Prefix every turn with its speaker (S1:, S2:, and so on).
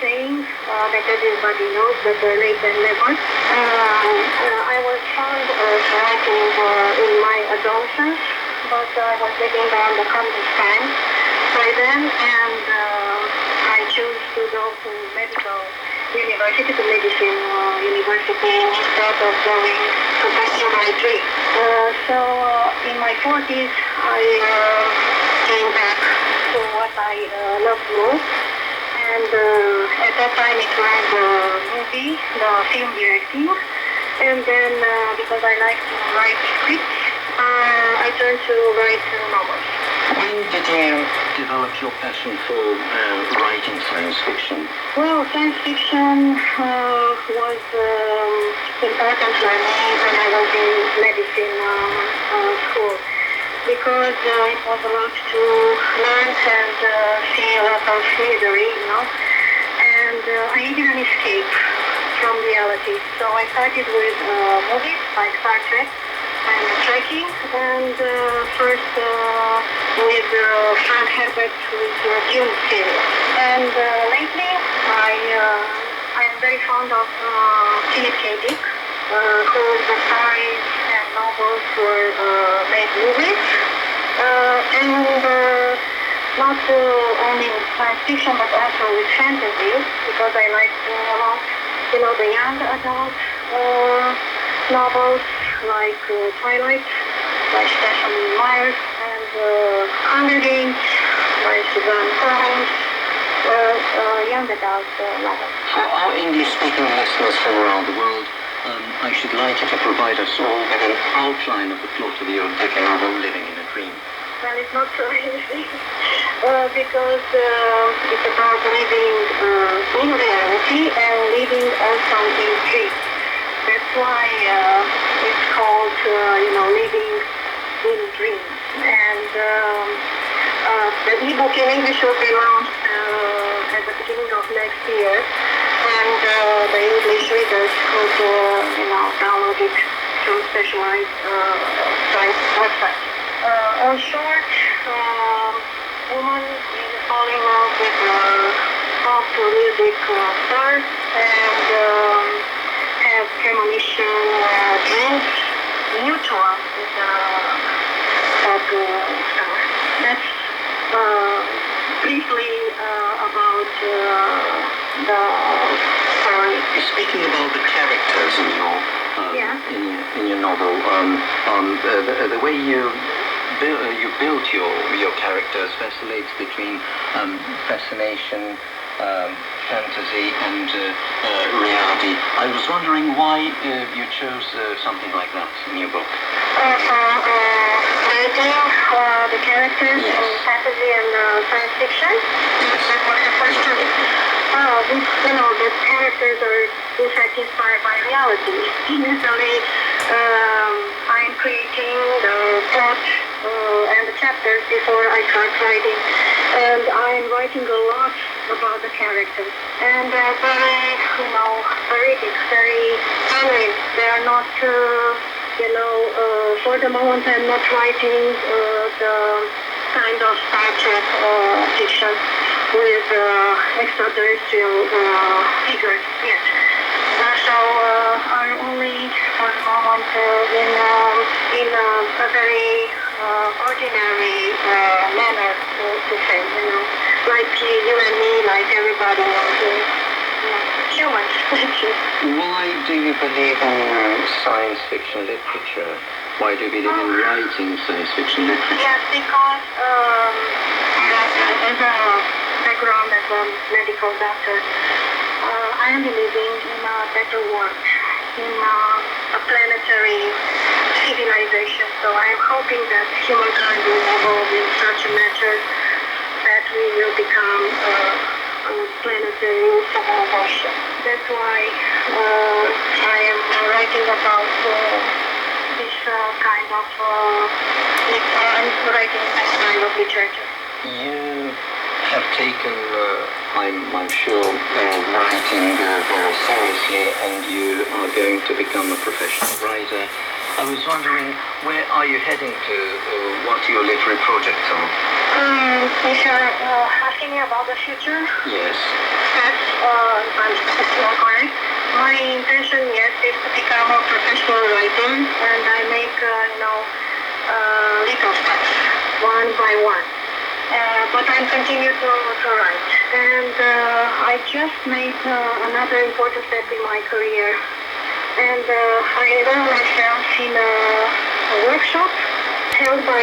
S1: saying that everybody knows, better late than never. I was fond of writing in my adolescence, but I was living on the Kazakhstan by then, and I chose to go to medical university, to medicine university, instead of going to pursue my dream. So in my 40s, I came back to what I love most. And at that time it was movie, the film directing. And then because I like to write scripts, I turned to write novels.
S2: When did you develop your passion for writing science fiction?
S1: Well, science fiction was important for me when I was in medicine school, because it was a lot to learn and see a lot of misery, and I needed an escape from reality. So I started with movies like Star Trek and trekking, and first with Frank Herbert with Dune series. And lately I am very fond of Philip K. Dick, whose stories and novels were made movies, and not only with science fiction but also with fantasy, because I like a lot, the young adult novels like Twilight by Stephanie Myers, and Hunger Games by Suzanne Collins, young adult novels.
S2: For our English-speaking listeners from around the world, I should like you to provide us all with an outline of the plot of your debut novel, Living in a Dream.
S1: Well, it's not so easy, because it's about living in reality and living also in dreams. That's why it's called, living in dreams. And the ebook in English will be launched at the beginning of next year, and the English readers could, download it through specialized websites. In short, woman is falling in love with pop music star and have premonition dreams mutual with pop star. That's briefly about the story.
S2: Speaking about the characters in your novel, the way you built your characters vacillates between fascination, fantasy, and reality. I was wondering why you chose something like that in your book.
S1: Rating the characters in fantasy and science fiction.
S2: Yes.
S1: That was the question. The characters are in fact inspired by reality. Usually, I'm creating the plot and the chapters before I start writing, and I'm writing a lot about the characters, and they're very, veridic, very genuine. They are not, for the moment I'm not writing the kind of Star Trek fiction with extraterrestrial figures yet. So I'm only for the moment in a very ordinary manner to say, like you and me, like everybody else, humans.
S2: Why do you believe in science fiction literature? Why do you believe in writing science fiction literature?
S1: Yes, because as a background as a medical doctor, I am believing in a better world, in a planetary civilization. So I am hoping that humankind will evolve in such a nature that we will become a planetary civilization. That's why I am writing about this kind of literature.
S2: You have taken, I'm sure, writing very seriously, and you are going to become a professional writer. I was wondering, where are you heading to? What your literary projects are?
S1: If you're asking asking me about the future.
S2: Yes.
S1: Yes, I'm still correct. My intention, yes, is to become a professional writer, and I make, little steps, one by one. But I'm continue to write. And I just made another important step in my career. And I enrolled myself in a workshop held by